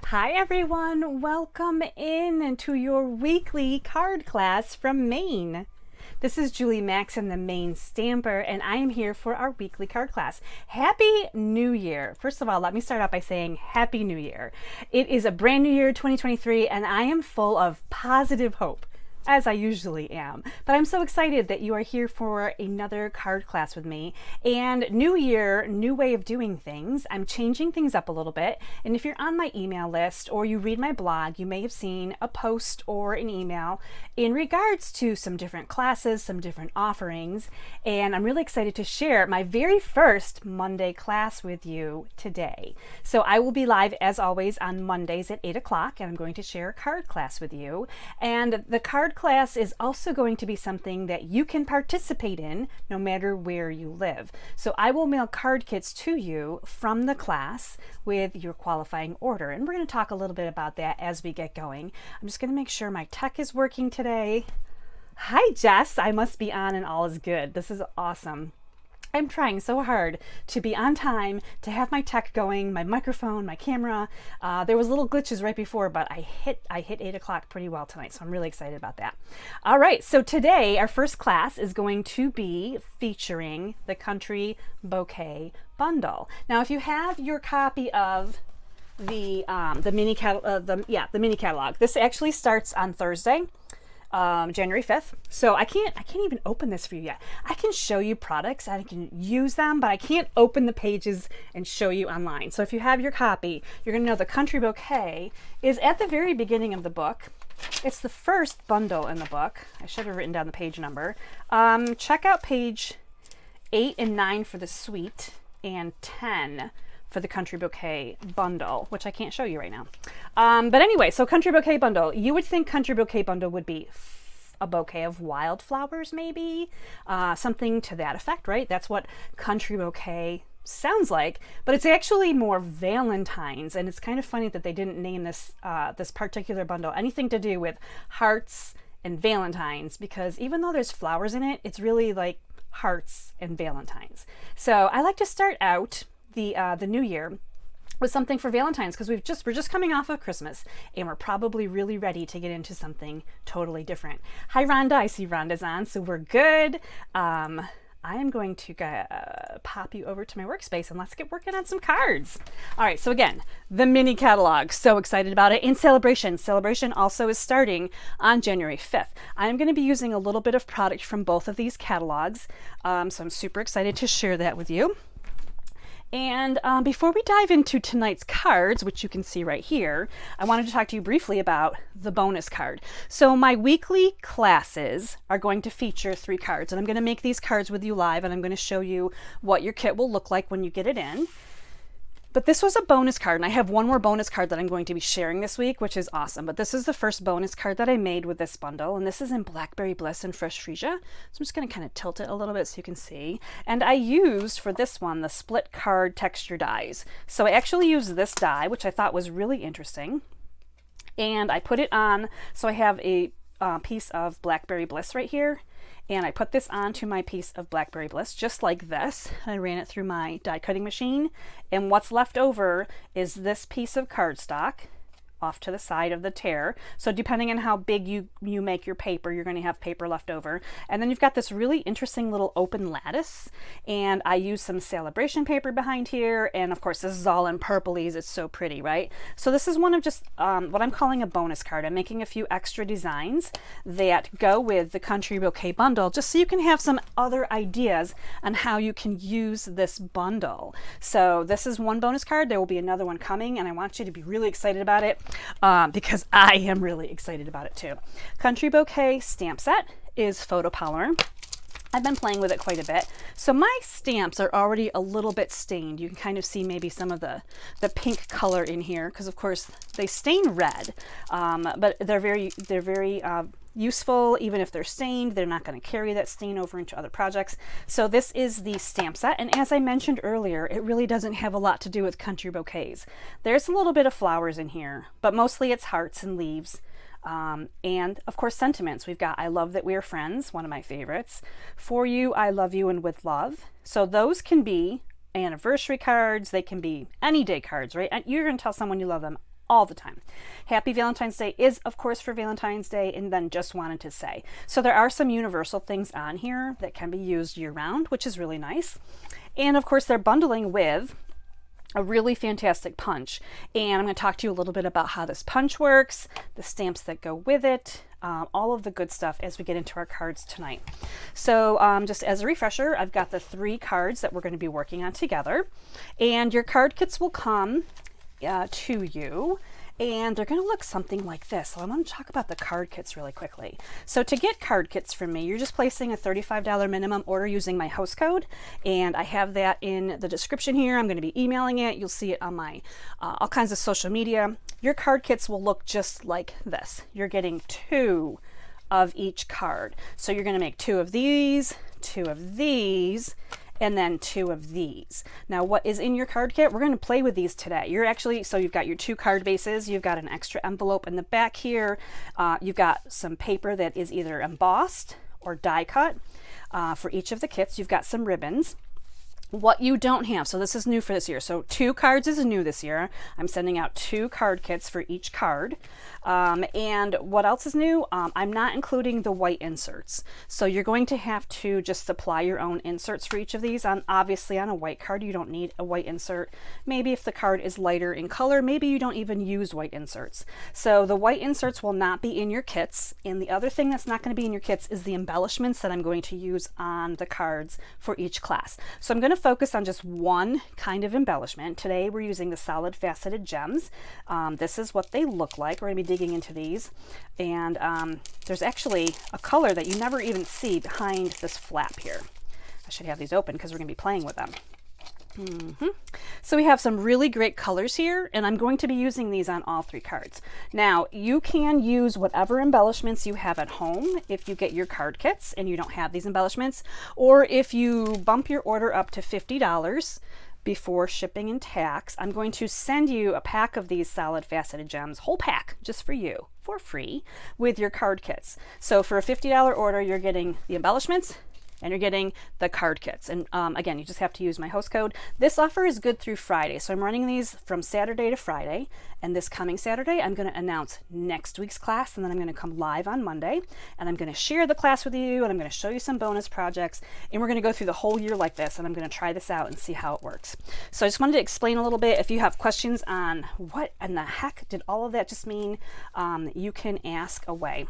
Hi everyone, welcome in to your weekly card class from Maine. This is Julie Maxon, the Maine Stamper, and I am here for our weekly card class. Happy New Year! First of all, let me start out by saying Happy New Year. It is a brand new year, 2023, and I am full of positive hope, as I usually am. But I'm so excited that you are here for another card class with me. And new year, new way of doing things. I'm changing things up a little bit. And if you're on my email list or you read my blog, you may have seen a post or an email in regards to some different classes, some different offerings. And I'm really excited to share my very first Monday class with you today. So I will be live as always on Mondays at 8 o'clock, and I'm going to share a card class with you. And the card class is also going to be something that you can participate in no matter where you live. So I will mail card kits to you from the class with your qualifying order. And we're going to talk a little bit about that as we get going. I'm just going to make sure my tech is working today. Hi, Jess. I must be on and all is good. This is awesome. I'm trying so hard to be on time, to have my tech going, my microphone, my camera. There was little glitches right before, but I hit 8 o'clock pretty well tonight, so I'm really excited about that. All right, so today our first class is going to be featuring the Country Bouquet bundle. Now, if you have your copy of the mini catalog, this actually starts on Thursday. January 5th. So I can't even open this for you yet. I can show you products, I can use them, but I can't open the pages and show you online. So if you have your copy, you're going to know the Country Bouquet is at the very beginning of the book. It's the first bundle in the book. I should have written down the page number. Check out page 8 and 9 for the suite and 10 for the Country Bouquet bundle, which I can't show you right now. But anyway, so Country Bouquet bundle. You would think Country Bouquet bundle would be a bouquet of wildflowers, maybe? Something to that effect, right? That's what Country Bouquet sounds like, but it's actually more Valentine's, and it's kind of funny that they didn't name this this particular bundle anything to do with hearts and Valentine's, because even though there's flowers in it, it's really like hearts and Valentine's. So I like to start out the new year with something for Valentine's, because we're just coming off of Christmas and we're probably really ready to get into something totally different. Hi Rhonda, I see Rhonda's on, so we're good. I am going to pop you over to my workspace and let's get working on some cards. All right, so again, the mini catalog, so excited about it. In Celebration also is starting on January 5th. I'm going to be using a little bit of product from both of these catalogs, so I'm super excited to share that with you. And before we dive into tonight's cards, which you can see right here, I wanted to talk to you briefly about the bonus card. So my weekly classes are going to feature 3 cards, and I'm going to make these cards with you live, and I'm going to show you what your kit will look like when you get it in. But this was a bonus card, and I have one more bonus card that I'm going to be sharing this week, which is awesome. But this is the first bonus card that I made with this bundle, and this is in Blackberry Bliss and Fresh Freesia. So I'm just going to kind of tilt it a little bit so you can see. And I used, for this one, the split card texture dies. So I actually used this die, which I thought was really interesting. And I put it on, so I have a piece of Blackberry Bliss right here. And I put this onto my piece of Blackberry Bliss just like this. I ran it through my die cutting machine, and what's left over is this piece of cardstock off to the side of the tear. So depending on how big you make your paper, you're going to have paper left over. And then you've got this really interesting little open lattice, and I use some Celebration paper behind here, and of course this is all in purplies. It's so pretty, right? So this is one of just what I'm calling a bonus card. I'm making a few extra designs that go with the Country Bouquet bundle, just so you can have some other ideas on how you can use this bundle. So this is one bonus card. There will be another one coming, and I want you to be really excited about it. Because I am really excited about it too. Country Bouquet stamp set is photopolymer. I've been playing with it quite a bit. So my stamps are already a little bit stained. You can kind of see maybe some of the pink color in here, because of course they stain red, but they're very useful. Even if they're stained, they're not going to carry that stain over into other projects. So this is the stamp set, and as I mentioned earlier, it really doesn't have a lot to do with country bouquets. There's a little bit of flowers in here, but mostly it's hearts and leaves. And of course sentiments. We've got I love that we are friends, one of my favorites. For you, I love you, and with love. So those can be anniversary cards, they can be any day cards, right? And you're going to tell someone you love them all the time. Happy Valentine's Day is, of course, for Valentine's Day, and then just wanted to say. So there are some universal things on here that can be used year-round, which is really nice. And of course, they're bundling with a really fantastic punch. And I'm going to talk to you a little bit about how this punch works, the stamps that go with it, all of the good stuff as we get into our cards tonight. So just as a refresher, I've got the 3 cards that we're going to be working on together. And your card kits will come to you. And they're going to look something like this. So I want to talk about the card kits really quickly. So to get card kits from me, you're just placing a $35 minimum order using my host code. And I have that in the description here. I'm going to be emailing it. You'll see it on my all kinds of social media. Your card kits will look just like this. You're getting 2 of each card. So you're going to make 2 of these, 2 of these, and then 2 of these. Now, what is in your card kit? We're going to play with these today. So you've got your 2 card bases, you've got an extra envelope in the back here, you've got some paper that is either embossed or die cut for each of the kits. You've got some ribbons. What you don't have, so this is new for this year. So 2 cards is new this year. I'm sending out 2 card kits for each card. And what else is new? I'm not including the white inserts. So you're going to have to just supply your own inserts for each of these. Obviously on a white card, you don't need a white insert. Maybe if the card is lighter in color, maybe you don't even use white inserts. So the white inserts will not be in your kits. And the other thing that's not going to be in your kits is the embellishments that I'm going to use on the cards for each class. So I'm going to focus on just one kind of embellishment. Today we're using the solid faceted gems. This is what they look like. We're going to be digging into these, and there's actually a color that you never even see behind this flap here. I should have these open because we're going to be playing with them. So we have some really great colors here, and I'm going to be using these on all 3 cards. Now, you can use whatever embellishments you have at home if you get your card kits and you don't have these embellishments, or if you bump your order up to $50 before shipping and tax, I'm going to send you a pack of these solid faceted gems, whole pack, just for you, for free, with your card kits. So for a $50 order, you're getting the embellishments, and you're getting the card kits. And again, you just have to use my host code. This offer is good through Friday. So I'm running these from Saturday to Friday. And this coming Saturday, I'm going to announce next week's class. And then I'm going to come live on Monday. And I'm going to share the class with you. And I'm going to show you some bonus projects. And we're going to go through the whole year like this. And I'm going to try this out and see how it works. So I just wanted to explain a little bit. If you have questions on what in the heck did all of that just mean, you can ask away.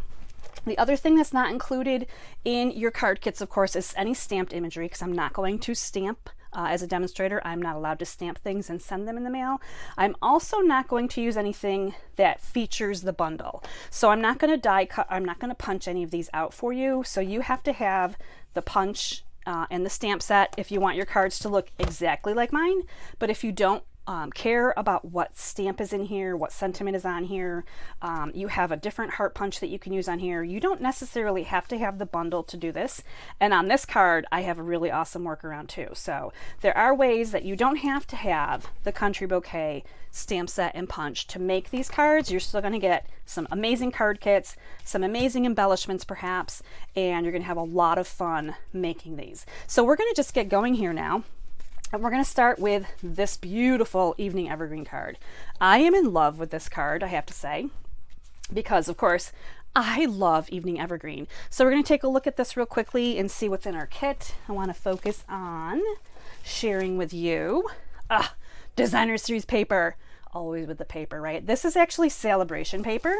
The other thing that's not included in your card kits, of course, is any stamped imagery, because I'm not going to stamp as a demonstrator. I'm not allowed to stamp things and send them in the mail. I'm also not going to use anything that features the bundle. So I'm not going to die cut, I'm not going to punch any of these out for you. So you have to have the punch and the stamp set if you want your cards to look exactly like mine. But if you don't care about what stamp is in here, what sentiment is on here, you have a different heart punch that you can use on here. You don't necessarily have to have the bundle to do this. And on this card, I have a really awesome workaround too. So there are ways that you don't have to have the Country Bouquet stamp set and punch to make these cards. You're still going to get some amazing card kits, some amazing embellishments perhaps, and you're going to have a lot of fun making these. So we're going to just get going here now. And we're going to start with this beautiful Evening Evergreen card. I am in love with this card, I have to say, because of course I love Evening Evergreen. So we're going to take a look at this real quickly and see what's in our kit. I want to focus on sharing with you Designer Series paper. Always with the paper, right? This is actually Celebration paper.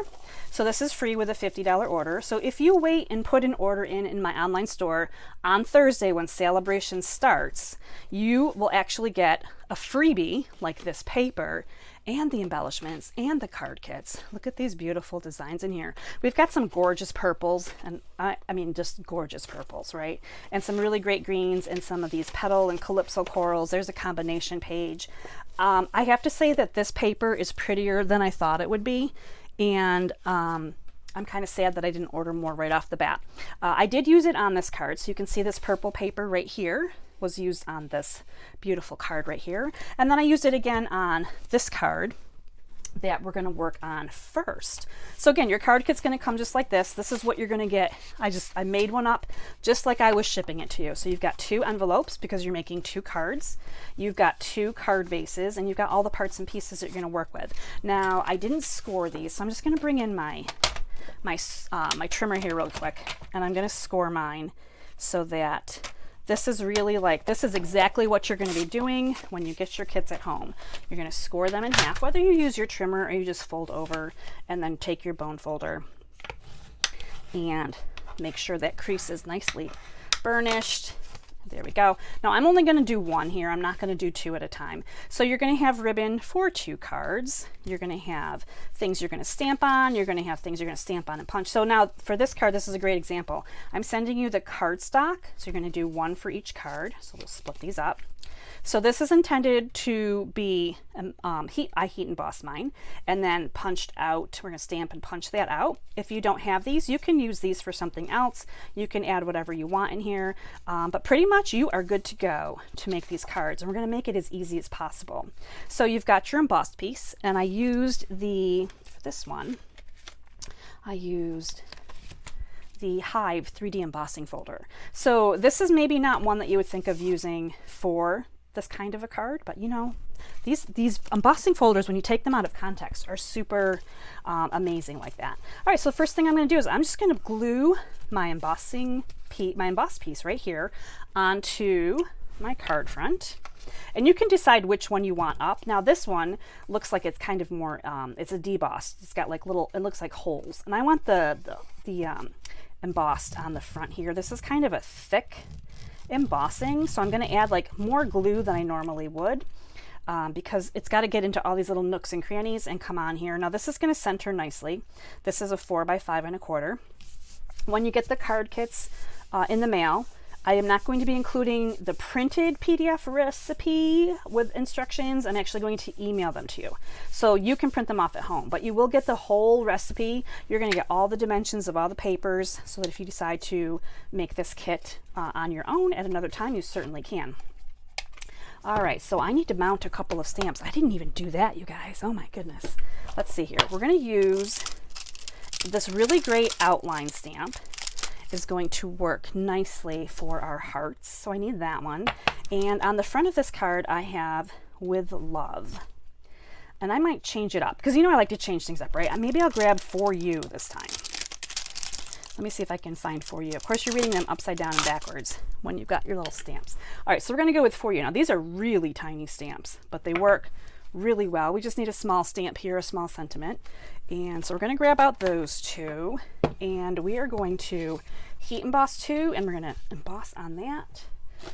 So this is free with a $50 order. So if you wait and put an order in my online store on Thursday when Celebration starts, you will actually get a freebie like this paper and the embellishments and the card kits. Look at these beautiful designs in here. We've got some gorgeous purples, and I mean just gorgeous purples, right? And some really great greens and some of these petal and calypso corals. There's a combination page. I have to say that this paper is prettier than I thought it would be, and I'm kind of sad that I didn't order more right off the bat. I did use it on this card, so you can see this purple paper right here was used on this beautiful card right here. And then I used it again on this card. that we're going to work on first. So again, your card kit's going to come just like this. This is what you're going to get. I made one up just like I was shipping it to you. So you've got 2 envelopes because you're making 2 cards. You've got 2 card bases, and you've got all the parts and pieces that you're going to work with. Now, I didn't score these, so I'm just going to bring in my trimmer here real quick, and I'm going to score mine so that this is really this is exactly what you're going to be doing when you get your kits at home. You're going to score them in half, whether you use your trimmer or you just fold over and then take your bone folder and make sure that crease is nicely burnished. There we go. Now I'm only going to do 1 here. I'm not going to do 2 at a time. So you're going to have ribbon for 2 cards. You're going to have things you're going to stamp on. You're going to have things you're going to stamp on and punch. So now for this card, this is a great example. I'm sending you the cardstock. So you're going to do 1 for each card. So we'll split these up. So this is intended to be, I heat emboss mine, and then punched out. We're going to stamp and punch that out. If you don't have these, you can use these for something else. You can add whatever you want in here, but pretty much you are good to go to make these cards, and we're going to make it as easy as possible. So you've got your embossed piece, and I used for this one, I used the Hive 3D embossing folder. So this is maybe not one that you would think of using for this kind of a card, but you know, these embossing folders, when you take them out of context, are super amazing like that. All right, so the first thing I'm going to do is I'm just going to glue my embossed piece right here onto my card front, and you can decide which one you want up. Now this one looks like it's kind of more it's a debossed. It's got like it looks like holes, and I want the embossed on the front here. This is kind of a thick embossing, so I'm going to add like more glue than I normally would because it's got to get into all these little nooks and crannies and come on here. Now this is going to center nicely. This is a 4 by 5 1/4. When you get the card kits in the mail, I am not going to be including the printed PDF recipe with instructions. I'm actually going to email them to you. So you can print them off at home, but you will get the whole recipe. You're going to get all the dimensions of all the papers so that if you decide to make this kit on your own at another time, you certainly can. All right, so I need to mount a couple of stamps. I didn't even do that, you guys. Oh my goodness. Let's see here. We're going to use this really great outline stamp. Is going to work nicely for our hearts. So I need that one. And on the front of this card, I have with love. And I might change it up because you know I like to change things up, right? Maybe I'll grab for you this time. Let me see if I can find for you. Of course, you're reading them upside down and backwards when you've got your little stamps. All right, so we're going to go with for you. Now, these are really tiny stamps, but they work really well. We just need a small stamp here, a small sentiment. And so we're going to grab out those 2, and we are going to heat emboss 2, and we're going to emboss on that.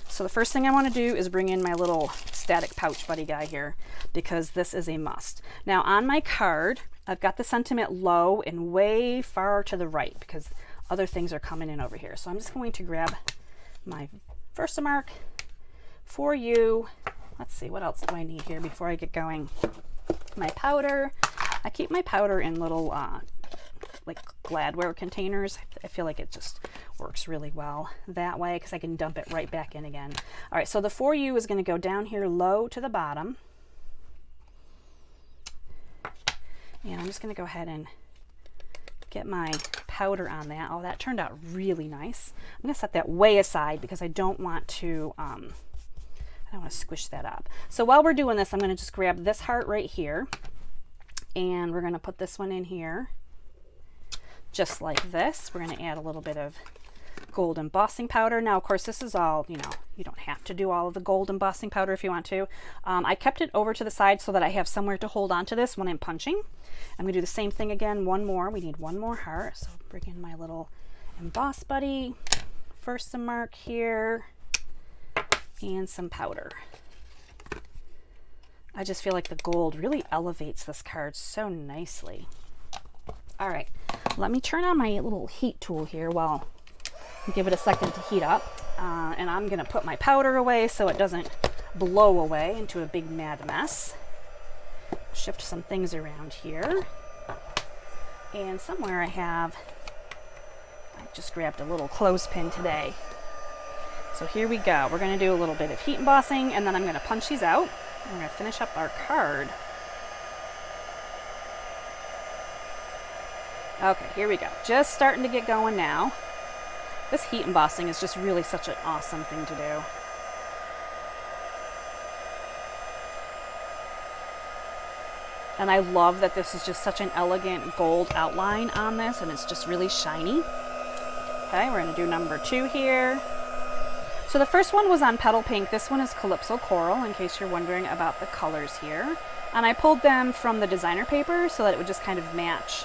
So the first thing I want to do is bring in my little static pouch buddy guy here, because this is a must. Now on my card, I've got the sentiment low and way far to the right because other things are coming in over here. So I'm just going to grab my Versamark for you. Let's see, what else do I need here before I get going? My powder. I keep my powder in little like Gladware containers. I feel like it just works really well that way because I can dump it right back in again. All right, so the for you is going to go down here low to the bottom. And I'm just going to go ahead and get my powder on that. Oh, that turned out really nice. I'm going to set that way aside because I don't want to squish that up. So while we're doing this, I'm going to just grab this heart right here, and we're going to put this one in here just like this. We're going to add a little bit of gold embossing powder. Now, of course, this is all, you don't have to do all of the gold embossing powder if you want to. I kept it over to the side so that I have somewhere to hold on to this when I'm punching. I'm going to do the same thing again. One more. We need one more heart. So bring in my little emboss buddy. First some mark here and some powder. I just feel like the gold really elevates this card so nicely. All right, let me turn on my little heat tool here while give it a second to heat up. And I'm gonna put my powder away so it doesn't blow away into a big mad mess. Shift some things around here. And somewhere I just grabbed a little clothespin today. So here we go. We're gonna do a little bit of heat embossing and then I'm gonna punch these out. We're gonna finish up our card. Okay, here we go. Just starting to get going now. This heat embossing is just really such an awesome thing to do. And I love that this is just such an elegant gold outline on this, and it's just really shiny. Okay, we're gonna do number 2 here. So the first one was on Petal Pink. This one is Calypso Coral, in case you're wondering about the colors here. And I pulled them from the designer paper so that it would just kind of match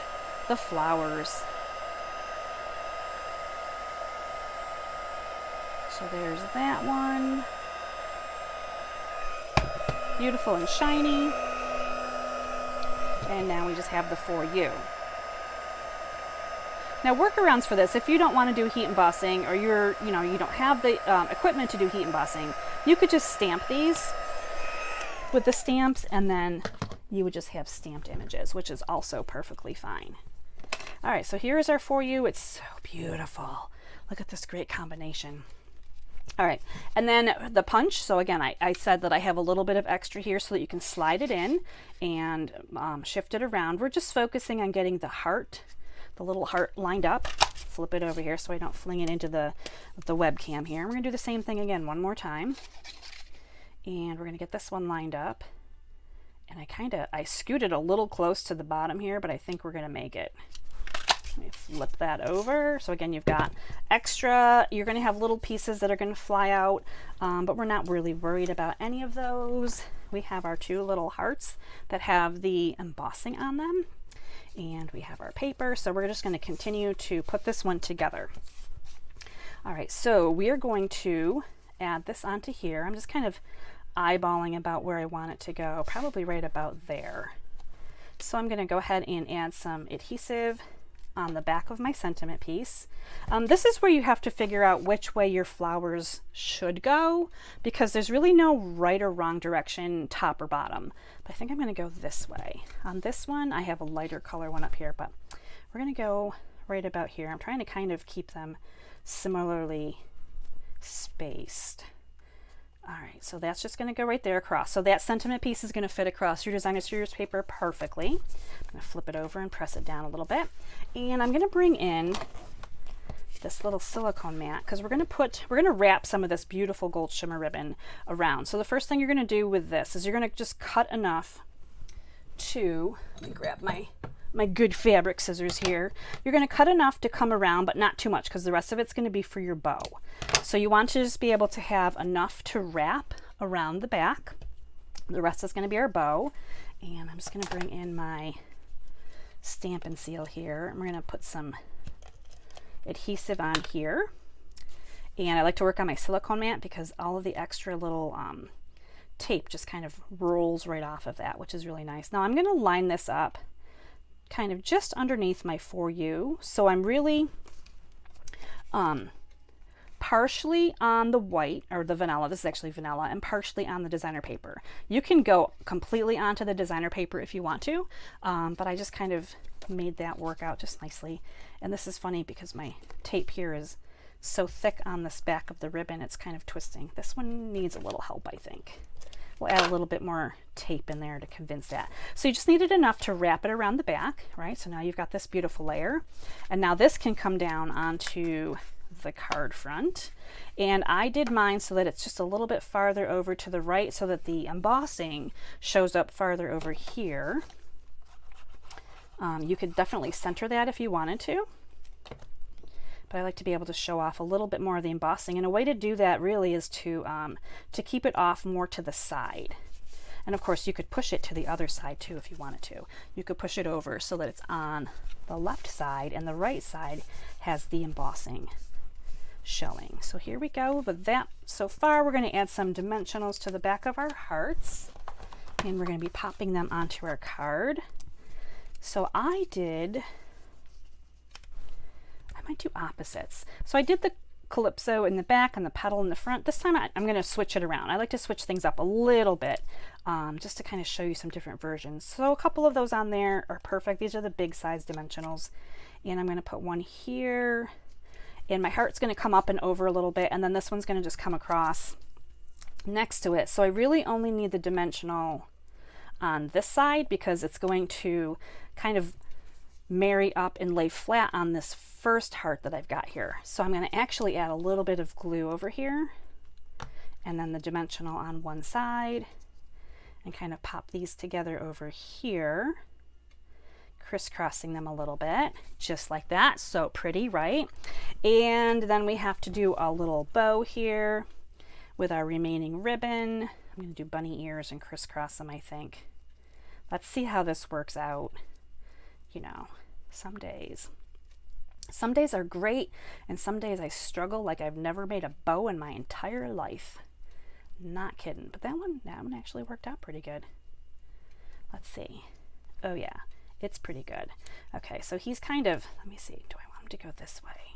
the flowers. So there's that one. Beautiful and shiny. And now we just have the For You. Now workarounds for this, if you don't want to do heat embossing, or you don't have the equipment to do heat embossing, you could just stamp these with the stamps, and then you would just have stamped images, which is also perfectly fine. All right, so here is our For You. It's so beautiful. Look at this great combination. All right, and then the punch. So again, I said that I have a little bit of extra here so that you can slide it in and shift it around. We're just focusing on getting the heart, the little heart lined up. Flip it over here so I don't fling it into the webcam here. We're gonna do the same thing again one more time. And we're gonna get this one lined up. And I scooted a little close to the bottom here, but I think we're gonna make it. Let me flip that over. So again, you've got extra, you're going to have little pieces that are going to fly out, but we're not really worried about any of those. We have our 2 little hearts that have the embossing on them, and we have our paper. So we're just going to continue to put this one together. All right, so we are going to add this onto here. I'm just kind of eyeballing about where I want it to go, probably right about there. So I'm going to go ahead and add some adhesive on the back of my sentiment piece. This is where you have to figure out which way your flowers should go, because there's really no right or wrong direction, top or bottom. But I think I'm going to go this way. On this one, I have a lighter color one up here, but we're going to go right about here. I'm trying to kind of keep them similarly spaced. All right, so that's just going to go right there across. So that sentiment piece is going to fit across your designer series paper perfectly. I'm going to flip it over and press it down a little bit. And I'm going to bring in this little silicone mat, because we're going to wrap some of this beautiful gold shimmer ribbon around. So the first thing you're going to do with this is you're going to just cut enough to, let me grab my good fabric scissors here. You're going to cut enough to come around, but not too much, because the rest of it's going to be for your bow. So you want to just be able to have enough to wrap around the back. The rest is going to be our bow. And I'm just going to bring in my stamp and seal here. I'm going to put some adhesive on here. And I like to work on my silicone mat because all of the extra little tape just kind of rolls right off of that, which is really nice. Now I'm going to line this up kind of just underneath my For You. So I'm really partially on the white, or the vanilla, this is actually vanilla, and partially on the designer paper. You can go completely onto the designer paper if you want to, but I just kind of made that work out just nicely. And this is funny because my tape here is so thick on this back of the ribbon, it's kind of twisting. This one needs a little help, I think. We'll add a little bit more tape in there to convince that. So you just needed enough to wrap it around the back, right? So now you've got this beautiful layer. And now this can come down onto the card front. And I did mine so that it's just a little bit farther over to the right so that the embossing shows up farther over here. You could definitely center that if you wanted to. But I like to be able to show off a little bit more of the embossing. And a way to do that really is to keep it off more to the side. And of course you could push it to the other side too if you wanted to. You could push it over so that it's on the left side and the right side has the embossing showing. So here we go with that. So far we're going to add some dimensionals to the back of our hearts. And we're going to be popping them onto our card. So I might do opposites. So I did the calypso in the back and the petal in the front. This time I'm going to switch it around. I like to switch things up a little bit just to kind of show you some different versions. So a couple of those on there are perfect. These are the big size dimensionals. And I'm going to put one here. And my heart's going to come up and over a little bit. And then this one's going to just come across next to it. So I really only need the dimensional on this side because it's going to kind of marry up and lay flat on this first heart that I've got here. So I'm going to actually add a little bit of glue over here, and then the dimensional on one side, and kind of pop these together over here, crisscrossing them a little bit, just like that. So pretty, right? And then we have to do a little bow here with our remaining ribbon. I'm going to do bunny ears and crisscross them, I think. Let's see how this works out. You know, some days are great, and some days I struggle like I've never made a bow in my entire life. Not kidding. But that one actually worked out pretty good. Let's see. Oh yeah, it's pretty good. Okay, so he's kind of, let me see, do I want him to go this way?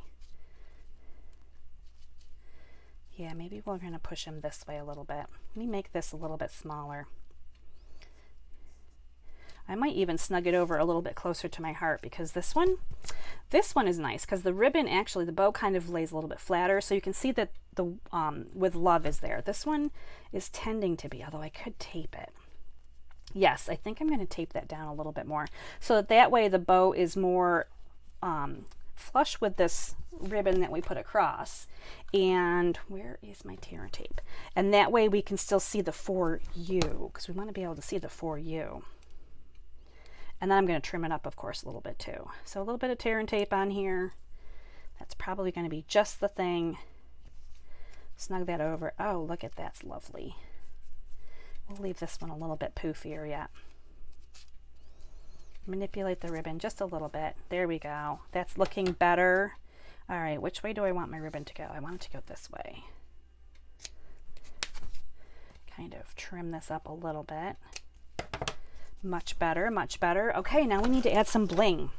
Yeah, maybe we're going to push him this way a little bit. Let me make this a little bit smaller. I might even snug it over a little bit closer to my heart, because this one is nice because the ribbon, actually the bow kind of lays a little bit flatter, so you can see that the with love is there. This one is tending to be, although I could tape it. Yes, I think I'm going to tape that down a little bit more, so that way the bow is more flush with this ribbon that we put across. And where is my tear tape? And that way we can still see the for you, because we want to be able to see the for you. And then I'm going to trim it up, of course, a little bit too. So a little bit of tear and tape on here. That's probably going to be just the thing. Snug that over. Oh, look at that's lovely. We'll leave this one a little bit poofier yet. Manipulate the ribbon just a little bit. There we go. That's looking better. All right, which way do I want my ribbon to go? I want it to go this way. Kind of trim this up a little bit. Much better, much better. Okay, now we need to add some bling.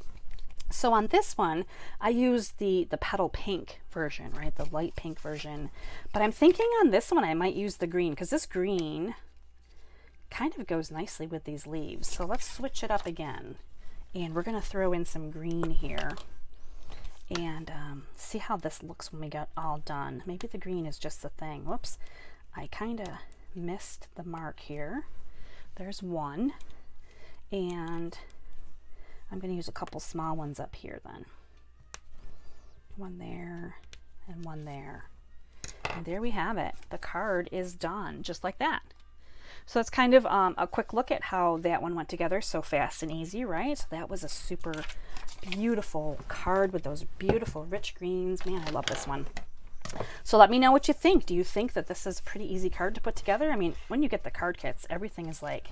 So on this one, I used the petal pink version, right? The light pink version. But I'm thinking on this one, I might use the green, because this green kind of goes nicely with these leaves. So let's switch it up again. And we're going to throw in some green here. And see how this looks when we get all done. Maybe the green is just the thing. Whoops. I kind of missed the mark here. There's one. And I'm going to use a couple small ones up here then. One there and one there. And there we have it. The card is done just like that. So that's kind of a quick look at how that one went together so fast and easy, right? So that was a super beautiful card with those beautiful rich greens. Man, I love this one. So let me know what you think. Do you think that this is a pretty easy card to put together? I mean, when you get the card kits, everything is like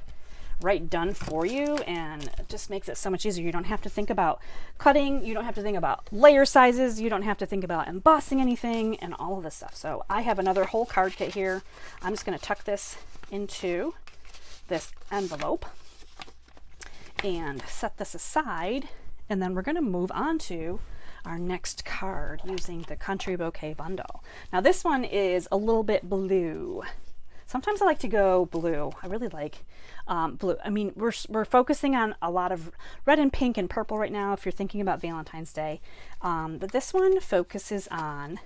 right done for you, and it just makes it so much easier. You don't have to think about cutting, you don't have to think about layer sizes, you don't have to think about embossing anything and all of this stuff. So I have another whole card kit here. I'm just going to tuck this into this envelope and set this aside, and then we're going to move on to our next card using the Country Bouquet bundle. Now this one is a little bit blue. Sometimes I like to go blue. I really like blue. I mean, we're focusing on a lot of red and pink and purple right now if you're thinking about Valentine's Day. But this one focuses on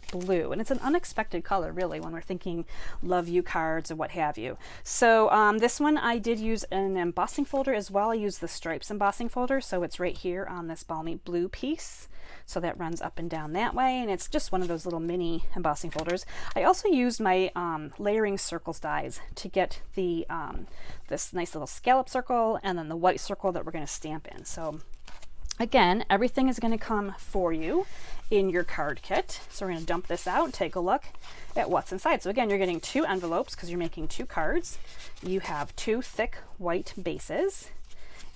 blue, and it's an unexpected color really when we're thinking love you cards or what have you. So this one I did use an embossing folder as well. I used the stripes embossing folder, so it's right here on this balmy blue piece. So that runs up and down that way, and it's just one of those little mini embossing folders. I also used my layering circles dies to get the this nice little scallop circle and then the white circle that we're going to stamp in. So again, everything is going to come for you in your card kit. So we're going to dump this out and take a look at what's inside. So again, you're getting 2 envelopes because you're making 2 cards. You have 2 thick white bases,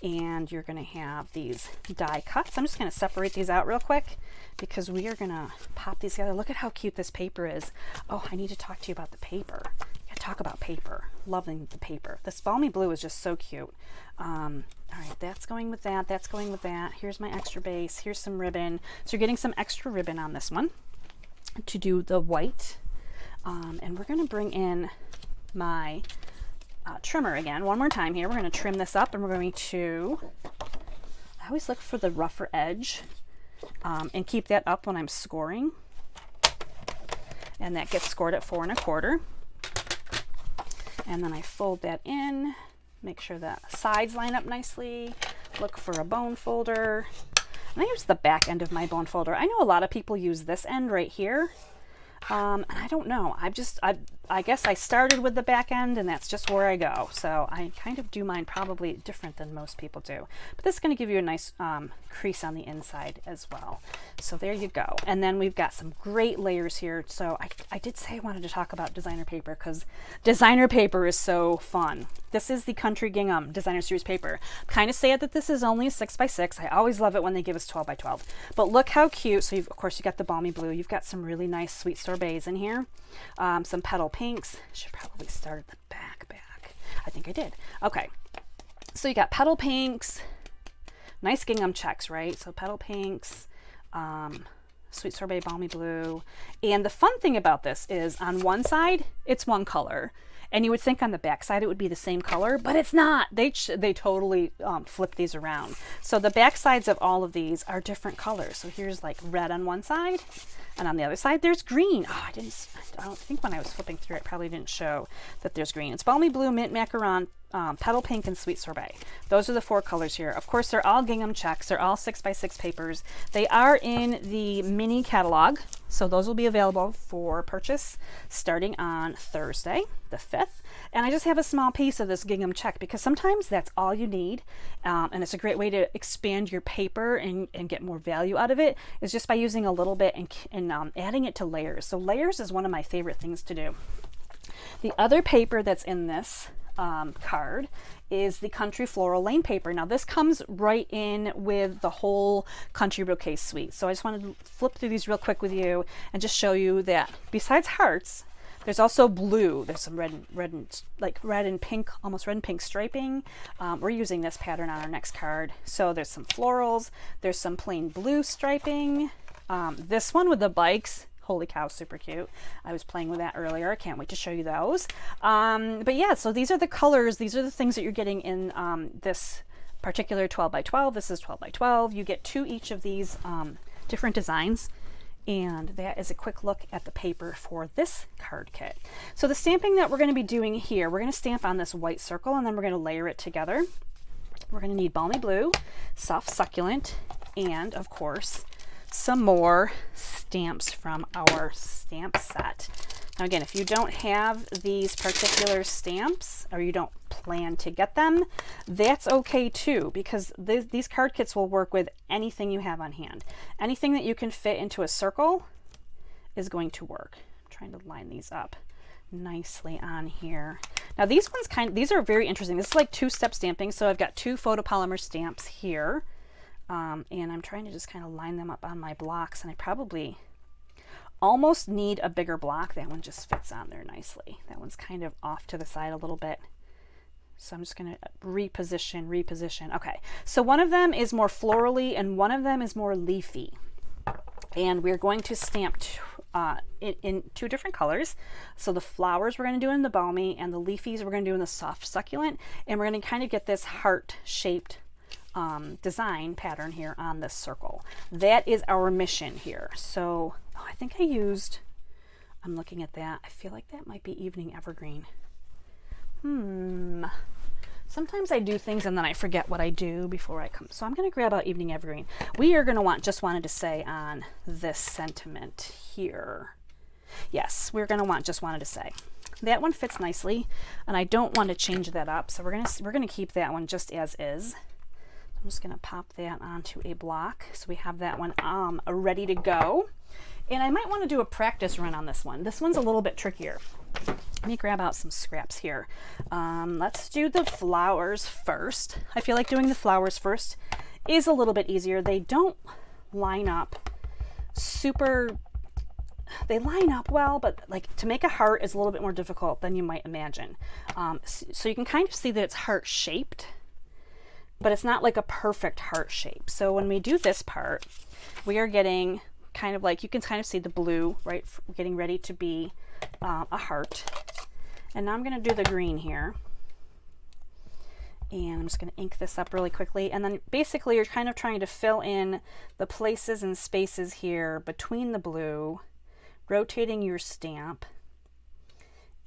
and you're going to have these die cuts. I'm just going to separate these out real quick because we are going to pop these together. Look at how cute this paper is. Oh, I need to talk to you about the paper. Talk about paper. Loving the paper. This balmy blue is just so cute. All right, that's going with that. That's going with that. Here's my extra base. Here's some ribbon. So you're getting some extra ribbon on this one to do the white. And we're going to bring in my trimmer again. One more time here. We're going to trim this up, and we're going to, I always look for the rougher edge and keep that up when I'm scoring. And that gets scored at 4 1/4. And then I fold that in, make sure the sides line up nicely. look for a bone folder. And I use the back end of my bone folder. I know a lot of people use this end right here. And I don't know. I guess I started with the back end and that's just where I go. So I kind of do mine probably different than most people do. But this is going to give you a nice crease on the inside as well. So there you go. And then we've got some great layers here. So I did say I wanted to talk about designer paper because designer paper is so fun. This is the Country Gingham Designer Series paper. Kind of sad that this is only 6x6. I always love it when they give us 12x12. But look how cute. So of course you got the balmy blue. You've got some really nice sweet sorbets in here. Some petal pinks. Should probably start at the back. I think I did. Okay. So you got petal pinks. Nice gingham checks, right? So petal pinks. Sweet sorbet balmy blue. And the fun thing about this is on one side, it's one color. And you would think on the back side it would be the same color, but it's not. They totally flip these around. So the back sides of all of these are different colors. So here's like red on one side, and on the other side there's green. Oh, I don't think when I was flipping through it probably didn't show that there's green. It's balmy blue, mint macaron, petal pink, and sweet sorbet. Those are the 4 colors here. Of course, they're all gingham checks. They're all 6x6 papers. They are in the mini catalog, so those will be available for purchase starting on Thursday, the 5th. And I just have a small piece of this gingham check because sometimes that's all you need, and it's a great way to expand your paper and get more value out of it, is just by using a little bit and adding it to layers. So layers is one of my favorite things to do. The other paper that's in this card is the Country Floral Lane paper. Now this comes right in with the whole Country Bouquet suite. So I just wanted to flip through these real quick with you and just show you that besides hearts, there's also blue. There's some red and pink, almost red and pink striping. We're using this pattern on our next card. So there's some florals. There's some plain blue striping. This one with the bikes. Holy cow, super cute. I was playing with that earlier. I can't wait to show you those. But yeah, so these are the colors. These are the things that you're getting in this particular 12x12. This is 12x12. You get 2 each of these different designs. And that is a quick look at the paper for this card kit. So the stamping that we're going to be doing here, we're going to stamp on this white circle and then we're going to layer it together. We're going to need balmy blue, soft succulent, and of course, some more stamps from our stamp set. Now again, if you don't have these particular stamps or you don't plan to get them, that's okay too, because these card kits will work with anything you have on hand. Anything that you can fit into a circle is going to work. I'm trying to line these up nicely on here. Now these ones these are very interesting. This is like 2-step stamping. So I've got 2 photopolymer stamps here. And I'm trying to just kind of line them up on my blocks, and I probably almost need a bigger block. That one just fits on there nicely. That one's kind of off to the side a little bit. So I'm just going to reposition. Okay, so one of them is more florally and one of them is more leafy. And we're going to stamp in 2 different colors. So the flowers we're going to do in the balmy and the leafies we're going to do in the soft succulent. And we're going to kind of get this heart-shaped design pattern here on this circle. That is our mission here. So I think I'm looking at that. I feel like that might be Evening Evergreen. Sometimes I do things and then I forget what I do before I come. So I'm going to grab out Evening Evergreen. We are going to wanted to say on this sentiment here. Yes, we're going to wanted to say. That one fits nicely and I don't want to change that up. So we're going to keep that one just as is. I'm just going to pop that onto a block so we have that one ready to go. And I might want to do a practice run on this one. This one's a little bit trickier. Let me grab out some scraps here. Let's do the flowers first. I feel like doing the flowers first is a little bit easier. They don't line up they line up well, but like to make a heart is a little bit more difficult than you might imagine. So you can kind of see that it's heart shaped, but it's not like a perfect heart shape. So when we do this part, we are getting kind of like, you can kind of see the blue, right? Getting ready to be a heart. And now I'm going to do the green here. And I'm just going to ink this up really quickly. And then basically you're kind of trying to fill in the places and spaces here between the blue, rotating your stamp.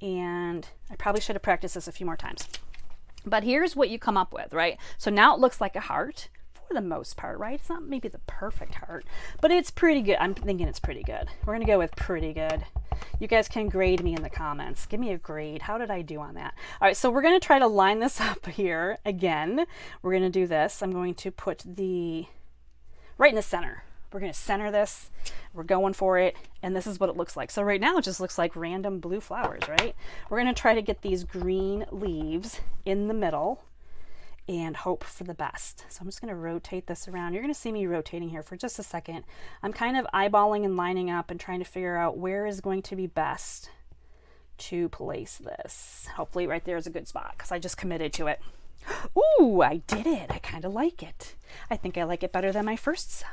And I probably should have practiced this a few more times. But here's what you come up with, right? So now it looks like a heart for the most part, right? It's not maybe the perfect heart, but it's pretty good. I'm thinking it's pretty good. We're going to go with pretty good. You guys can grade me in the comments. Give me a grade. How did I do on that? All right, so we're going to try to line this up here again. We're going to do this. I'm going to put the right in the center. We're going to center this. We're going for it. And this is what it looks like. So right now it just looks like random blue flowers, right? We're going to try to get these green leaves in the middle and hope for the best. So I'm just going to rotate this around. You're going to see me rotating here for just a second. I'm kind of eyeballing and lining up and trying to figure out where is going to be best to place this. Hopefully right there is a good spot because I just committed to it. Ooh, I did it. I kind of like it. I think I like it better than my first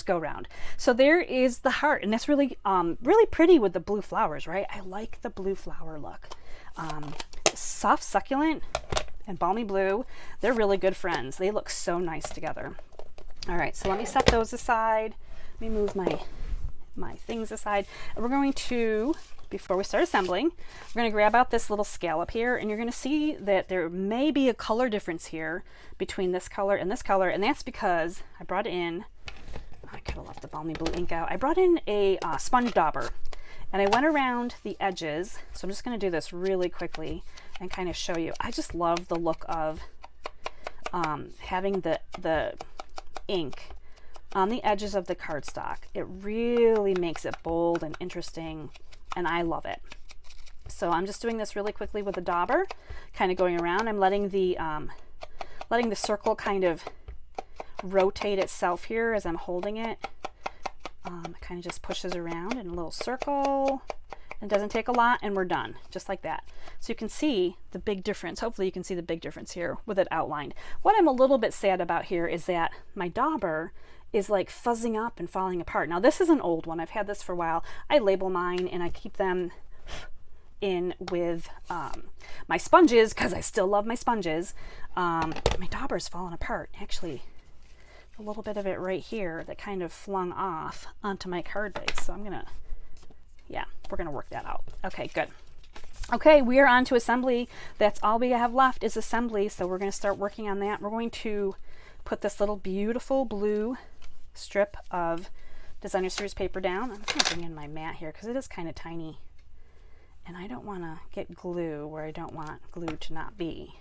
go round. So there is the heart, and that's really really pretty with the blue flowers, right? I like the blue flower look. Soft succulent and balmy blue, they're really good friends. They look so nice together. All right, so let me set those aside. Let me move my things aside. And we're going to, before we start assembling, we're going to grab out this little scallop here, and you're going to see that there may be a color difference here between this color, and that's because I brought in, I could have left the balmy blue ink out. I brought in a sponge dauber, and I went around the edges. So I'm just going to do this really quickly and kind of show you. I just love the look of having the ink on the edges of the cardstock. It really makes it bold and interesting, and I love it. So I'm just doing this really quickly with a dauber, kind of going around. I'm letting the circle kind of rotate itself here as I'm holding it. It kind of just pushes around in a little circle. It doesn't take a lot, and we're done, just like that. So you can see the big difference. Hopefully you can see the big difference here with it outlined. What I'm a little bit sad about here is that my dauber is like fuzzing up and falling apart. Now this is an old one. I've had this for a while. I label mine and I keep them in with my sponges because I still love my sponges. My dauber's fallen apart. Actually, a little bit of it right here that kind of flung off onto my card base. So I'm gonna, yeah, we're gonna work that out. Okay, good. Okay, we are on to assembly. That's all we have left is assembly. So we're gonna start working on that. We're going to put this little beautiful blue strip of designer series paper down. I'm gonna bring in my mat here because it is kind of tiny. And I don't want to get glue where I don't want glue to not be.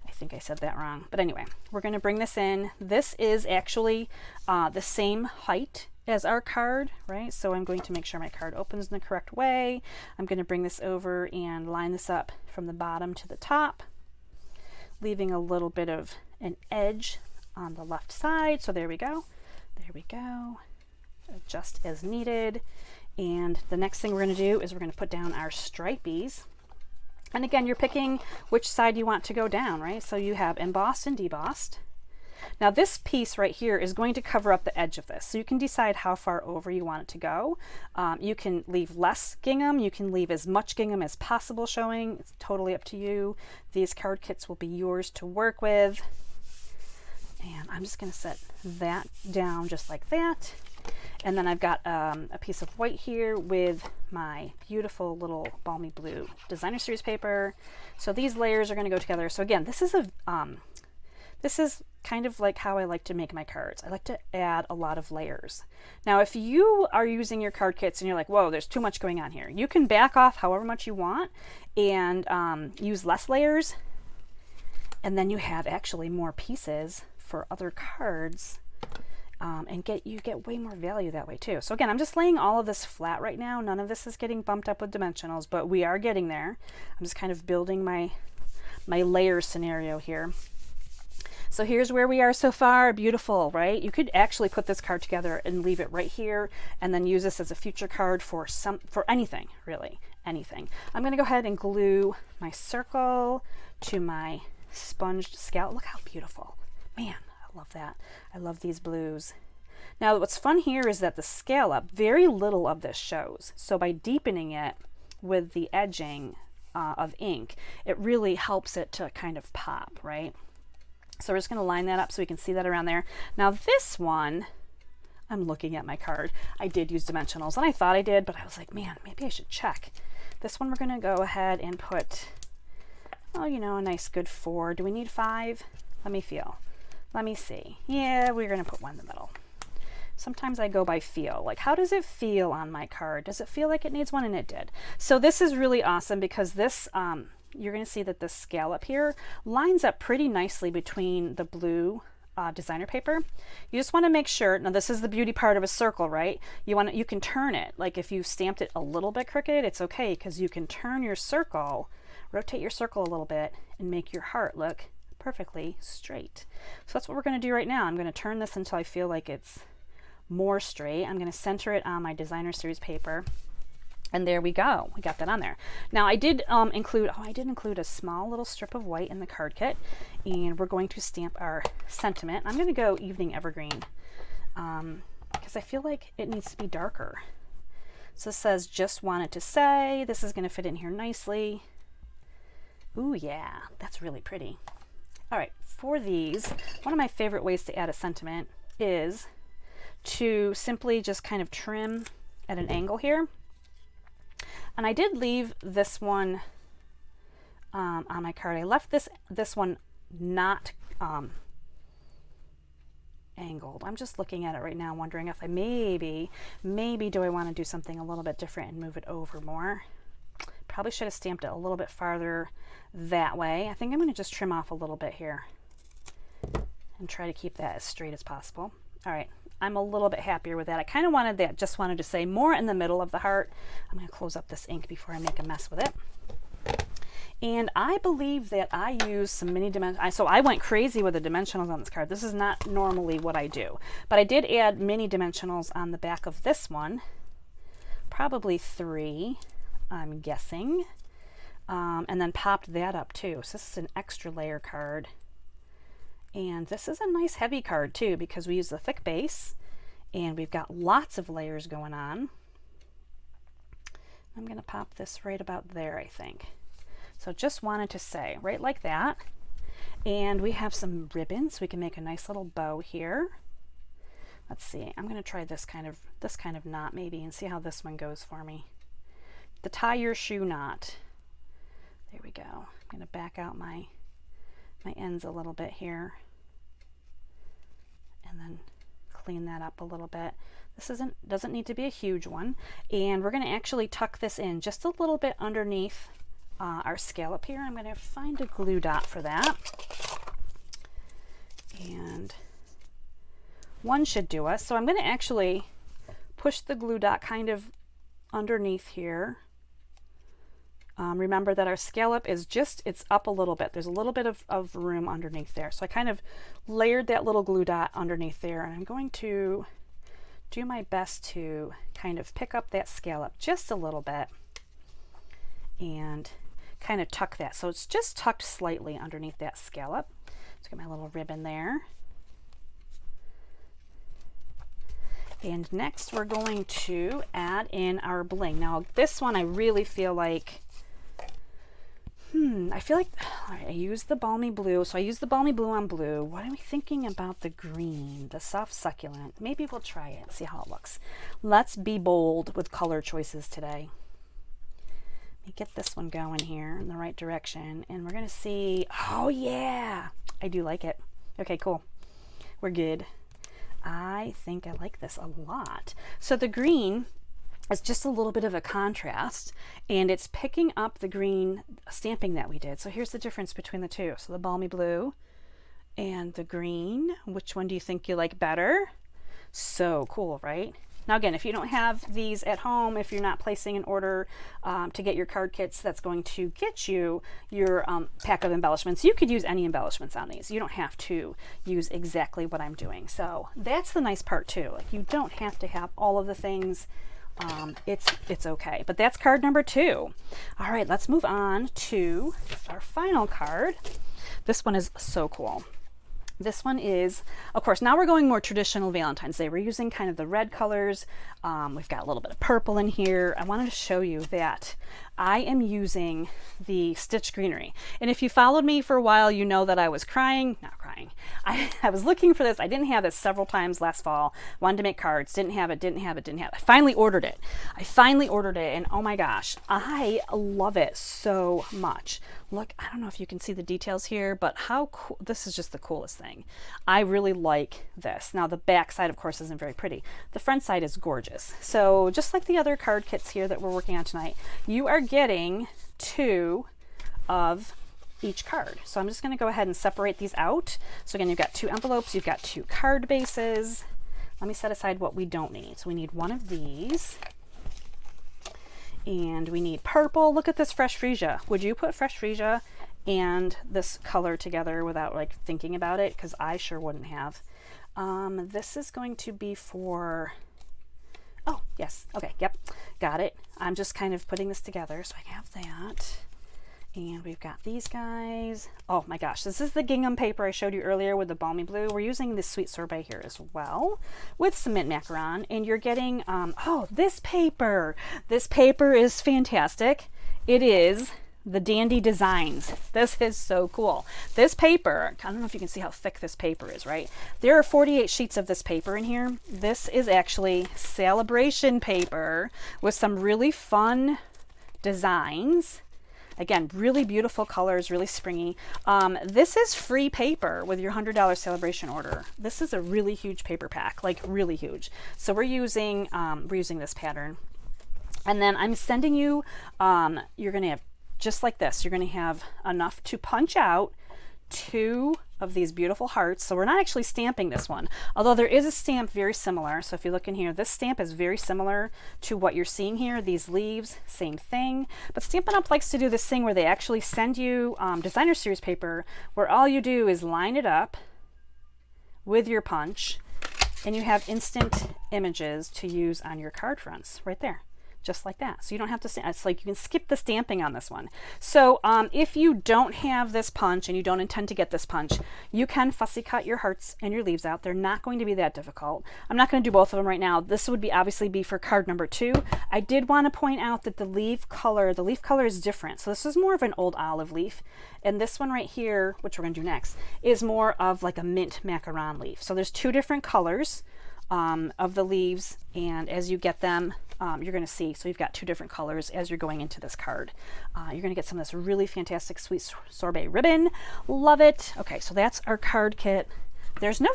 I think I said that wrong. But anyway, we're going to bring this in. This is actually the same height as our card, right? So I'm going to make sure my card opens in the correct way. I'm going to bring this over and line this up from the bottom to the top, leaving a little bit of an edge on the left side. So there we go. There we go. Adjust as needed. And the next thing we're going to do is we're going to put down our stripies. And again, you're picking which side you want to go down, right? So you have embossed and debossed. Now this piece right here is going to cover up the edge of this. So you can decide how far over you want it to go. You can leave less gingham. You can leave as much gingham as possible showing. It's totally up to you. These card kits will be yours to work with. And I'm just going to set that down just like that. And then I've got a piece of white here with my beautiful little balmy blue designer series paper. So these layers are going to go together. So again, this is kind of like how I like to make my cards. I like to add a lot of layers. Now, if you are using your card kits and you're like, whoa, there's too much going on here, you can back off however much you want and use less layers. And then you have actually more pieces for other cards. And you get way more value that way too. So again, I'm just laying all of this flat right now. None of this is getting bumped up with dimensionals, but we are getting there. I'm just kind of building my layer scenario here. So here's where we are so far. Beautiful, right? You could actually put this card together and leave it right here and then use this as a future card for anything, really, anything. I'm going to go ahead and glue my circle to my sponged scallop. Look how beautiful. Man, I love that. I love these blues. Now what's fun here is that the scallop, very little of this shows. So by deepening it with the edging of ink, it really helps it to kind of pop, right? So we're just going to line that up so we can see that around there. Now this one, I'm looking at my card. I did use dimensionals and I thought I did, but I was like, man, maybe I should check. This one we're going to go ahead and put Oh, you know, a nice good 4. Do we need 5? Let me feel. Let me see. Yeah, we're going to put 1 in the middle. Sometimes I go by feel. Like, how does it feel on my card? Does it feel like it needs 1? And it did. So this is really awesome because this, you're going to see that this scallop here lines up pretty nicely between the blue designer paper. You just want to make sure, now this is the beauty part of a circle, right? You can turn it. Like if you stamped it a little bit crooked, it's okay because you can turn your circle, rotate your circle a little bit and make your heart look perfectly straight. So that's what we're going to do right now. I'm going to turn this until I feel like it's more straight. I'm going to center it on my designer series paper. And there we go. We got that on there. Now I did include a small little strip of white in the card kit, and we're going to stamp our sentiment. I'm going to go Evening Evergreen because I feel like it needs to be darker. So this says, just wanted to say, this is going to fit in here nicely. Ooh, yeah, that's really pretty. All right, for these, one of my favorite ways to add a sentiment is to simply just kind of trim at an angle here. And I did leave this one on my card. I left this one not angled. I'm just looking at it right now, wondering if I maybe do I want to do something a little bit different and move it over more. Probably should have stamped it a little bit farther that way. I think I'm going to just trim off a little bit here and try to keep that as straight as possible. All right. I'm a little bit happier with that. I kind of wanted that, just wanted to say more in the middle of the heart. I'm going to close up this ink before I make a mess with it. And I believe that I use some mini dimensions. So I went crazy with the dimensionals on this card. This is not normally what I do, but I did add mini dimensionals on the back of this one. Probably 3, I'm guessing. And then popped that up too. So this is an extra layer card. And this is a nice heavy card too, because we use the thick base and we've got lots of layers going on. I'm going to pop this right about there, I think. So just wanted to say, right like that. And we have some ribbons. We can make a nice little bow here. Let's see. I'm going to try this kind of knot maybe and see how this one goes for me. The tie your shoe knot. There we go. I'm going to back out my ends a little bit here and then clean that up a little bit. This doesn't need to be a huge one, and we're going to actually tuck this in just a little bit underneath our scallop here. I'm going to find a glue dot for that, and one should do us. So I'm going to actually push the glue dot kind of underneath here. Remember that our scallop is it's up a little bit. There's a little bit of room underneath there. So I kind of layered that little glue dot underneath there, and I'm going to do my best to kind of pick up that scallop just a little bit and kind of tuck that. So it's just tucked slightly underneath that scallop. Let's get my little ribbon there. And next we're going to add in our bling. Now this one I really feel like I used the balmy blue. So I used the balmy blue on blue. What are we thinking about the green, the soft succulent? Maybe we'll try it and see how it looks. Let's be bold with color choices today. Let me get this one going here in the right direction. And we're going to see, oh yeah, I do like it. Okay, cool. We're good. I think I like this a lot. So the green is just a little bit of a contrast, and it's picking up the green stamping that we did. So here's the difference between the two. So the balmy blue and the green. Which one do you think you like better? So cool, right? Now again, if you don't have these at home, if you're not placing an order to get your card kits that's going to get you your pack of embellishments, you could use any embellishments on these. You don't have to use exactly what I'm doing. So that's the nice part too. Like, you don't have to have all of the things. It's okay. But that's card number 2. All right, let's move on to our final card. This one is so cool. This one is, of course, now we're going more traditional Valentine's Day. We're using kind of the red colors. We've got a little bit of purple in here. I wanted to show you that I am using the Stitch Greenery. And if you followed me for a while, you know that I was not crying, terrifying. I was looking for this. I didn't have this several times last fall. Wanted to make cards. Didn't have it. I finally ordered it. And oh my gosh, I love it so much. Look, I don't know if you can see the details here, but how cool. This is just the coolest thing. I really like this. Now the back side, of course, isn't very pretty. The front side is gorgeous. So just like the other card kits here that we're working on tonight, you are getting 2 of each card. So I'm just going to go ahead and separate these out. So again, you've got 2 envelopes, you've got 2 card bases. Let me set aside what we don't need. So we need 1 of these. And we need purple. Look at this fresh freesia. Would you put fresh freesia and this color together without like thinking about it? Because I sure wouldn't have. This is going to be for, oh yes, okay, yep, got it. I'm just kind of putting this together so I have that. And we've got these guys. Oh my gosh, this is the gingham paper I showed you earlier with the balmy blue. We're using this sweet sorbet here as well with some mint macaron. And you're getting, oh, this paper. This paper is fantastic. It is the Dandy Designs. This is so cool. This paper, I don't know if you can see how thick this paper is, right? There are 48 sheets of this paper in here. This is actually celebration paper with some really fun designs. Again, really beautiful colors, really springy. This is free paper with your $100 celebration order. This is a really huge paper pack, like really huge. So we're using this pattern. And then I'm sending you, you're gonna have, just like this, you're gonna have enough to punch out 2 of these beautiful hearts. So we're not actually stamping this one, although there is a stamp very similar. So if you look in here, this stamp is very similar to what you're seeing here. These leaves, same thing. But Stampin' Up! Likes to do this thing where they actually send you designer series paper where all you do is line it up with your punch and you have instant images to use on your card fronts right there. Just like that. So you don't have to, it's like you can skip the stamping on this one. So if you don't have this punch and you don't intend to get this punch, you can fussy cut your hearts and your leaves out. They're not going to be that difficult. I'm not going to do both of them right now. This would be obviously be for card number 2. I did want to point out that the leaf color is different. So this is more of an old olive leaf. And this one right here, which we're going to do next, is more of like a mint macaron leaf. So there's 2 different colors of the leaves, and as you get them, you're going to see, so you've got 2 different colors as you're going into this card. You're going to get some of this really fantastic sweet sorbet ribbon. Love it. Okay, so that's our card kit. There's no,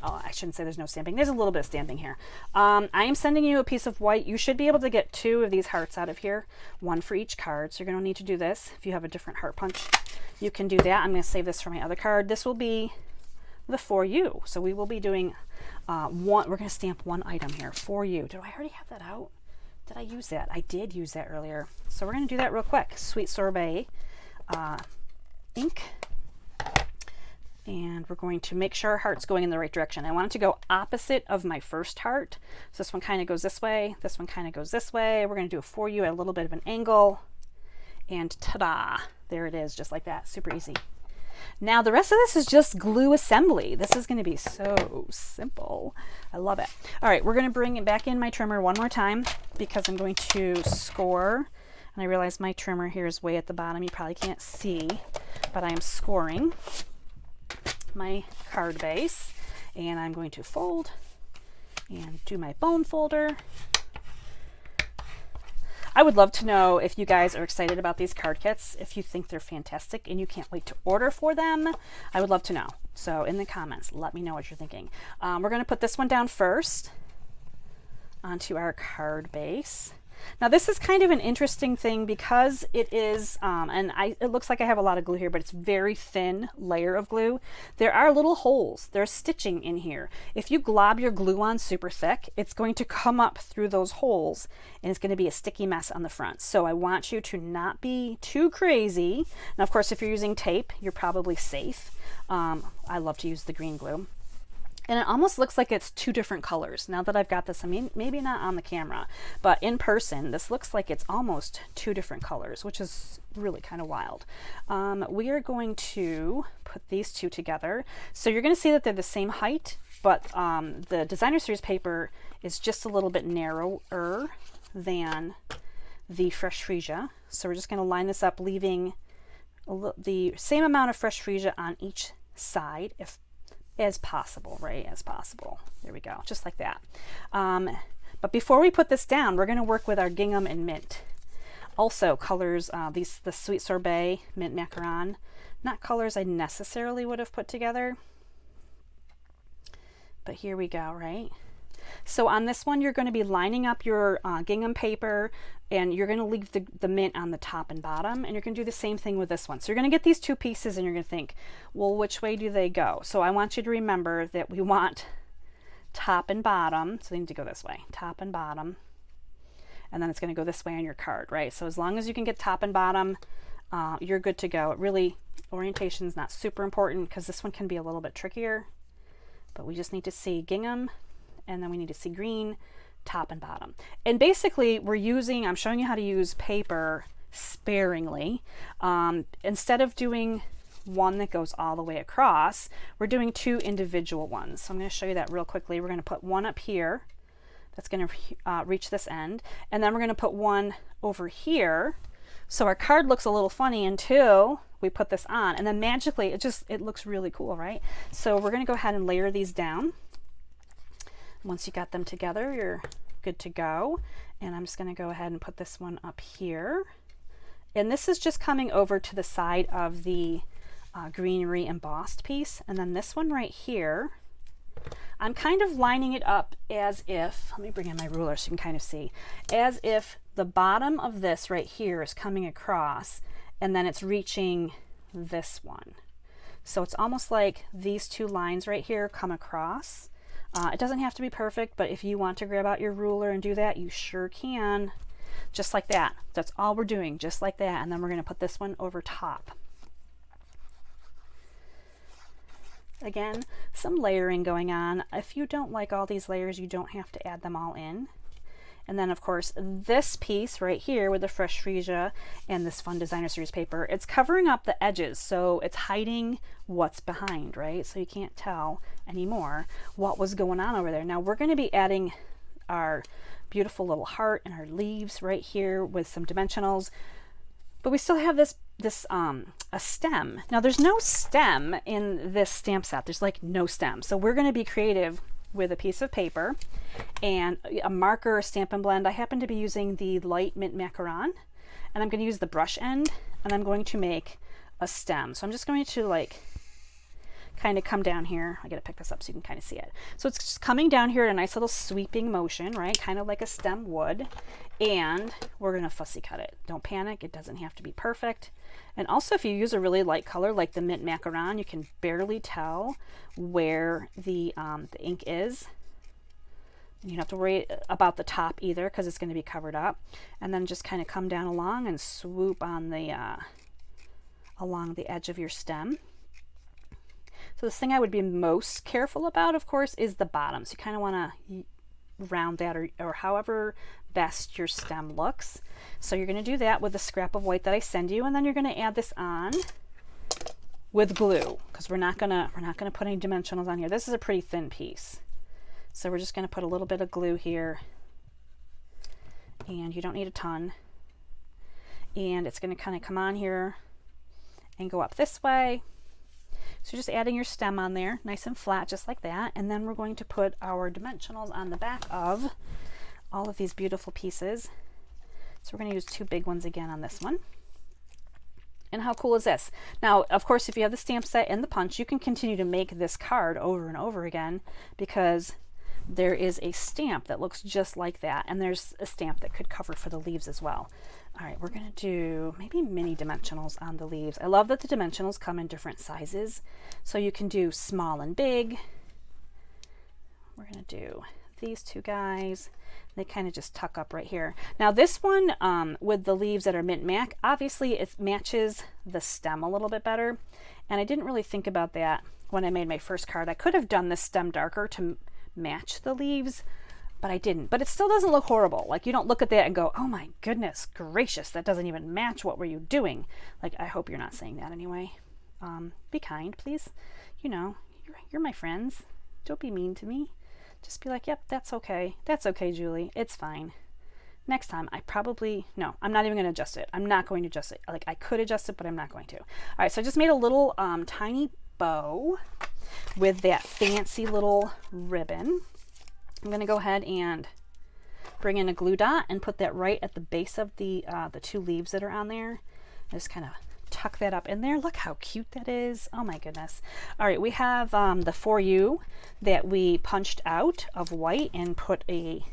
I shouldn't say there's no stamping. There's a little bit of stamping here. I am sending you a piece of white. You should be able to get 2 of these hearts out of here, 1 for each card. So you're going to need to do this. If you have a different heart punch, you can do that. I'm going to save this for my other card. This will be the For You. So we will be doing we're going to stamp 1 item here, For You. Did I already have that out? Did I use that? I did use that earlier. So we're going to do that real quick. Sweet Sorbet ink. And we're going to make sure our heart's going in the right direction. I want it to go opposite of my first heart. So this one kind of goes this way. This one kind of goes this way. We're going to do a For You at a little bit of an angle. And ta-da! There it is, just like that. Super easy. Now the rest of this is just glue assembly. This is going to be so simple. I love it. All right, we're going to bring it back in my trimmer one more time because I'm going to score. And I realize my trimmer here is way at the bottom. You probably can't see, but I am scoring my card base. And I'm going to fold and do my bone folder. I would love to know if you guys are excited about these card kits, if you think they're fantastic and you can't wait to order for them. I would love to know. So in the comments, let me know what you're thinking. We're going to put this one down first onto our card base. Now this is kind of an interesting thing because it is, it looks like I have a lot of glue here, but it's very thin layer of glue. There are little holes. There's stitching in here. If you glob your glue on super thick, it's going to come up through those holes and it's going to be a sticky mess on the front. So I want you to not be too crazy. Now, of course, if you're using tape, you're probably safe. I love to use the green glue. And it almost looks like it's 2 different colors. Now that I've got this, I mean, maybe not on the camera, but in person, this looks like it's almost 2 different colors, which is really kind of wild. We are going to put these 2 together. So you're going to see that they're the same height, but the designer series paper is just a little bit narrower than the fresh freesia. So we're just going to line this up, leaving the same amount of fresh freesia on each side if as possible, right? As possible. There we go, just like that. But before we put this down, we're going to work with our gingham and mint. Also colors, the Sweet Sorbet mint macaron, not colors I necessarily would have put together, but here we go, right? So on this one, you're going to be lining up your gingham paper, and you're going to leave the mint on the top and bottom, and you're going to do the same thing with this one. So you're going to get these two pieces, and you're going to think, well, which way do they go? So I want you to remember that we want top and bottom, so they need to go this way, top and bottom, and then it's going to go this way on your card, right? So as long as you can get top and bottom, you're good to go. It really, orientation is not super important because this one can be a little bit trickier, but we just need to see gingham, and then we need to see green, top and bottom. And basically I'm showing you how to use paper sparingly. Instead of doing one that goes all the way across, we're doing two individual ones. So I'm going to show you that real quickly. We're going to put one up here that's going to reach this end, and then we're going to put one over here. So our card looks a little funny until we put this on, and then magically it looks really cool, right? So we're going to go ahead and layer these down. Once you got them together, you're good to go. And I'm just going to go ahead and put this one up here. And this is just coming over to the side of the greenery embossed piece. And then this one right here, I'm kind of lining it up as if, let me bring in my ruler so you can kind of see, as if the bottom of this right here is coming across, and then it's reaching this one. So it's almost like these two lines right here come across. It doesn't have to be perfect, but if you want to grab out your ruler and do that, you sure can. Just like that. That's all we're doing, just like that. And then we're going to put this one over top. Again, some layering going on. If you don't like all these layers, you don't have to add them all in. And then, of course, this piece right here with the Fresh Freesia and this Fun Designer Series paper, it's covering up the edges, so it's hiding what's behind, right? So you can't tell anymore what was going on over there. Now we're going to be adding our beautiful little heart and our leaves right here with some dimensionals, but we still have a stem. Now there's no stem in this stamp set. There's like no stem. So we're going to be creative with a piece of paper and a marker or Stamp and Blend. I happen to be using the light mint macaron, and I'm going to use the brush end, and I'm going to make a stem. So I'm just going to like kind of come down here. I got to pick this up so you can kind of see it. So it's just coming down here in a nice little sweeping motion, right? Kind of like a stem would. And we're going to fussy cut it. Don't panic. It doesn't have to be perfect. And also, if you use a really light color like the mint macaron, you can barely tell where the ink is. You don't have to worry about the top either because it's going to be covered up. And then just kind of come down along and swoop on the along the edge of your stem. So this thing I would be most careful about, of course, is the bottom. So you kind of want to round that or however best your stem looks. So you're going to do that with the scrap of white that I send you, and then you're going to add this on with glue because we're not going to put any dimensionals on here. This is a pretty thin piece. So we're just going to put a little bit of glue here, and you don't need a ton. And it's going to kind of come on here and go up this way. So just adding your stem on there, nice and flat, just like that. And then we're going to put our dimensionals on the back of all of these beautiful pieces. So we're going to use two big ones again on this one. And how cool is this? Now, of course, if you have the stamp set and the punch, you can continue to make this card over and over again because there is a stamp that looks just like that. And there's a stamp that could cover for the leaves as well. All right, we're going to do maybe mini dimensionals on the leaves. I love that the dimensionals come in different sizes. So you can do small and big. We're going to do these two guys. They kind of just tuck up right here. Now this one with the leaves that are mint mac, obviously it matches the stem a little bit better. And I didn't really think about that when I made my first card. I could have done this stem darker to match the leaves, but I didn't. But it still doesn't look horrible. Like you don't look at that and go, oh my goodness gracious, that doesn't even match. What were you doing? Like, I hope you're not saying that anyway. Be kind, please. You know, you're my friends. Don't be mean to me. Just be like, yep, that's okay. That's okay, Julie. It's fine. Next time, no, I'm not even going to adjust it. I'm not going to adjust it. Like, I could adjust it, but I'm not going to. All right, so I just made a little tiny bow with that fancy little ribbon. I'm going to go ahead and bring in a glue dot and put that right at the base of the 2 leaves that are on there. Just kind of tuck that up in there. Look how cute that is. Oh my goodness. All right, we have the For You that we punched out of white and put a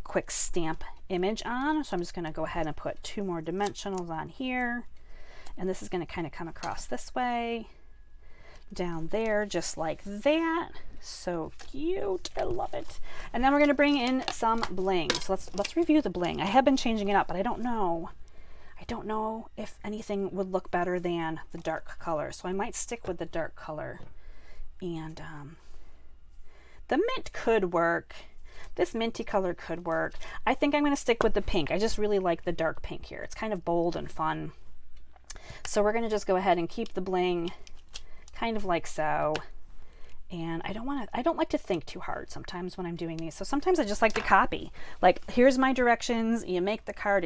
quick stamp image on. So I'm just going to go ahead and put 2 more dimensionals on here. And this is going to kind of come across this way, down there, just like that. So cute. I love it. And then we're going to bring in some bling. So let's review the bling. I have been changing it up, but I don't know if anything would look better than the dark color. So I might stick with the dark color. And the mint could work. This minty color could work. I think I'm going to stick with the pink. I just really like the dark pink here. It's kind of bold and fun. So we're going to just go ahead and keep the bling kind of like so. And I don't like to think too hard sometimes when I'm doing these. So sometimes I just like to copy. Like, here's my directions. You make the card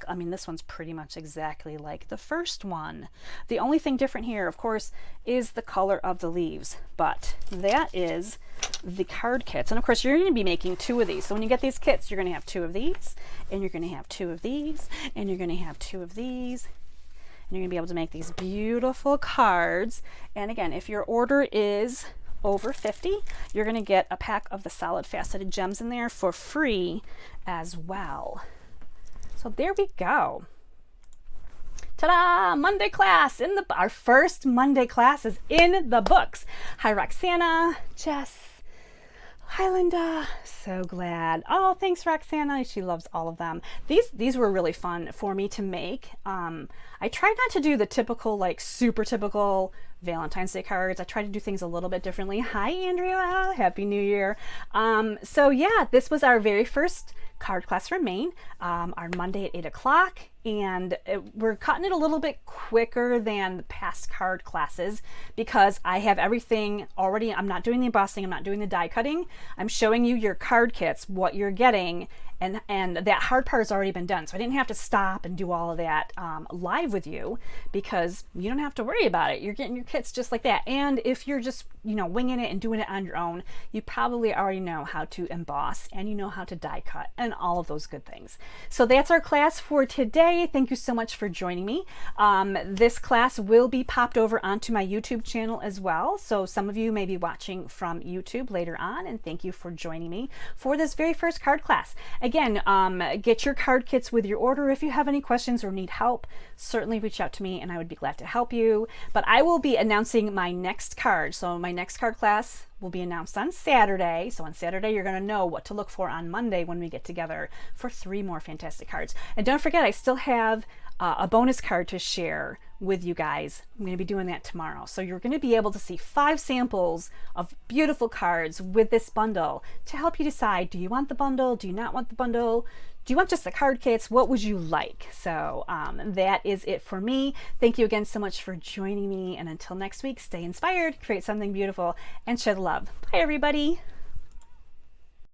I mean, this one's pretty much exactly like the first one. The only thing different here, of course, is the color of the leaves. But that is the card kits. And of course, you're going to be making 2 of these. So when you get these kits, you're going to have 2 of these, and you're going to have 2 of these, and you're going to have 2 of these. And you're going to be able to make these beautiful cards. And again, if your order is over 50, you're going to get a pack of the solid faceted gems in there for free as well. So there we go. Ta-da! Monday class our first Monday class is in the books. Hi Roxana, Jess, hi Linda, so glad. Oh, thanks Roxana, she loves all of them. These were really fun for me to make. I tried not to do the typical, like super typical Valentine's Day cards. I try to do things a little bit differently. Hi Andrea, Happy New Year. So yeah, this was our very first card class from Maine, our Monday at 8 o'clock. And we're cutting it a little bit quicker than the past card classes because I have everything already. I'm not doing the embossing, I'm not doing the die cutting. I'm showing you your card kits, what you're getting, and that hard part has already been done. So I didn't have to stop and do all of that live with you because you don't have to worry about it. You're getting your kits just like that. And if you're just, winging it and doing it on your own, you probably already know how to emboss and you know how to die cut and all of those good things. So that's our class for today. Thank you so much for joining me. This class will be popped over onto my YouTube channel as well. So some of you may be watching from YouTube later on, and thank you for joining me for this very first card class. Again, get your card kits with your order. If you have any questions or need help, certainly reach out to me and I would be glad to help you. But I will be announcing my next card. So my next card class will be announced on Saturday. So on Saturday, you're going to know what to look for on Monday when we get together for 3 more fantastic cards. And don't forget, I still have a bonus card to share with you guys. I'm going to be doing that tomorrow. So you're going to be able to see 5 samples of beautiful cards with this bundle to help you decide, do you want the bundle? Do you not want the bundle? Do you want just the card kits? What would you like? So that is it for me. Thank you again so much for joining me. And until next week, stay inspired, create something beautiful, and shed love. Bye, everybody.